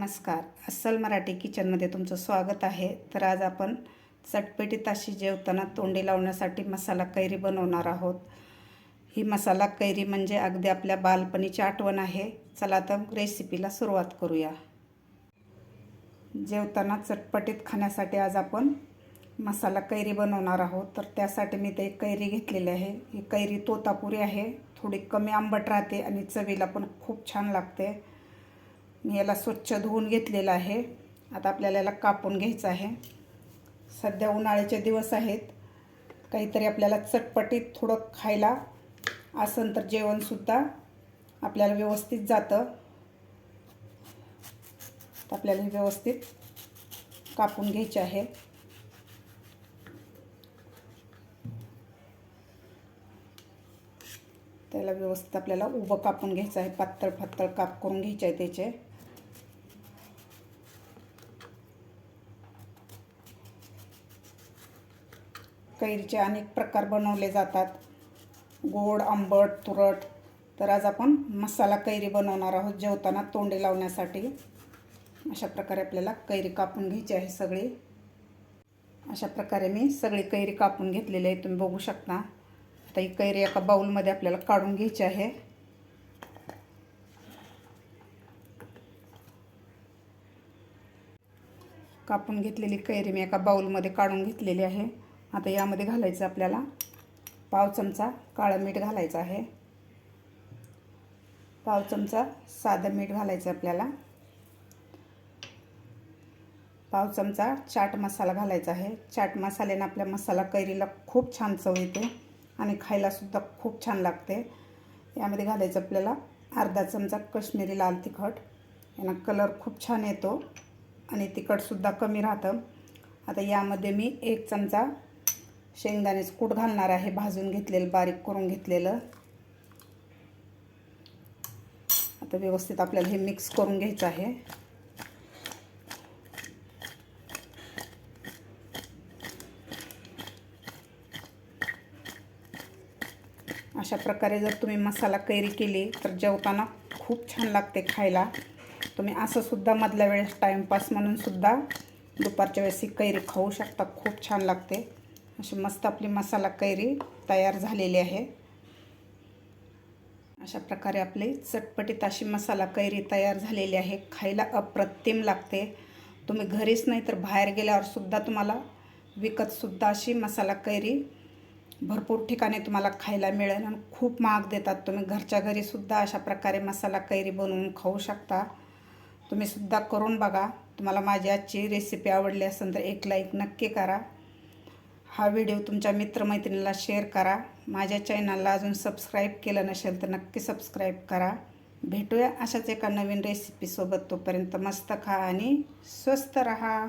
नमस्कार. अस्सल मराठी किचनमध्ये तुमचं स्वागत आहे. तर आज आपण चटपटीत अशी जेवताना तोंडी लावण्यासाठी मसाला कैरी बनवणार आहोत. ही मसाला कैरी म्हणजे अगदी आपल्या बालपणीची आठवण आहे. चला तर रेसिपीला सुरुवात करूया. जेवताना चटपटीत खाण्यासाठी आज आपण मसाला कैरी बनवणार आहोत. तर त्यासाठी मी ते कैरी घेतलेली आहे. ही कैरी तोतापुरी आहे. थोडी कमी आंबट राहते आणि चवीला पण खूप छान लागते. मी याला स्वच्छ धुवून घेतलेलं आहे. आता आपल्याला याला कापून घ्यायचं आहे. सध्या उन्हाळ्याचे दिवस आहेत. काहीतरी आपल्याला चटपटीत थोडं खायला असेल तर जेवणसुद्धा आपल्याला व्यवस्थित जातं. तर आपल्याला हे व्यवस्थित कापून घ्यायचे आहे. त्याला व्यवस्थित आपल्याला उभं कापून घ्यायचं आहे. पातळ पातळ काप करून घ्यायचे आहे त्याचे. कैरीचे अनेक प्रकार बनवले जातात, गोड, आंबट, तुरट. तर आज आपण मसाला कैरी बनवणार आहोत जेवताना तोंडी लावण्यासाठी. अशा प्रकारे आपल्याला कैरी कापून घ्यायची आहे सगळी. अशा प्रकारे मी सगळी कैरी कापून घेतलेली आहे, तुम्ही बघू शकता. आता ही कैरी एका बाउलमध्ये आपल्याला काढून घ्यायची आहे. कापून घेतलेली कैरी मी एका बाउलमध्ये काढून घेतलेली आहे. आता यामध्ये घालायचं आपल्याला पाव चमचा काळं मीठ घालायचं आहे. पाव चमचा साधं मीठ घालायचं आपल्याला. पाव चमचा चाट मसाला घालायचा आहे. चाट मसाल्याने आपल्या मसाला कैरीला खूप छान चव येते आणि खायलासुद्धा खूप छान लागते. यामध्ये घालायचं आपल्याला अर्धा चमचा कश्मीरी लाल तिखट. यानं कलर खूप छान येतो आणि तिखटसुद्धा कमी राहतं. आता यामध्ये मी 1 चमचा शेंगदाण्याचं कूट घालणार आहे, भाजून घेतलेलं, बारीक करून घेतलेलं. आता व्यवस्थित आपल्याला हे मिक्स करून घ्यायचं आहे. अशा प्रकारे जर तुम्ही मसाला कैरी केली तर जेवताना खूप छान लागते खायला. तुम्ही असं सुद्धा मधल्या वेळेस टाईमपास म्हणून सुद्धा दुपारच्या वेळेस ही कैरी खाऊ शकता. खूप छान लागते. अशी मस्त आपली मसाला कैरी तयार झालेली आहे. अशा प्रकारे आपली चटपटीत अशी मसाला कैरी तयार झालेली आहे. खायला अप्रतिम लागते. तुम्ही घरीच नाही तर बाहेर गेल्यावर सुद्धा तुम्हाला विकतसुद्धा अशी मसाला कैरी भरपूर ठिकाणी तुम्हाला खायला मिळेल आणि खूप महाग देतात. तुम्ही घरच्या घरीसुद्धा अशा प्रकारे मसाला कैरी बनवून खाऊ शकता. तुम्हीसुद्धा करून बघा. तुम्हाला माझी आजची रेसिपी आवडली असेल तर एक लाईक नक्की करा. हा व्हिडिओ तुमच्या मित्रमैत्रिणीला शेअर करा. माझ्या चॅनलला अजून सबस्क्राईब केलं नसेल तर नक्की सबस्क्राईब करा. भेटूया अशाच एका नवीन रेसिपीसोबत. तोपर्यंत मस्त खा आणि स्वस्त रहा.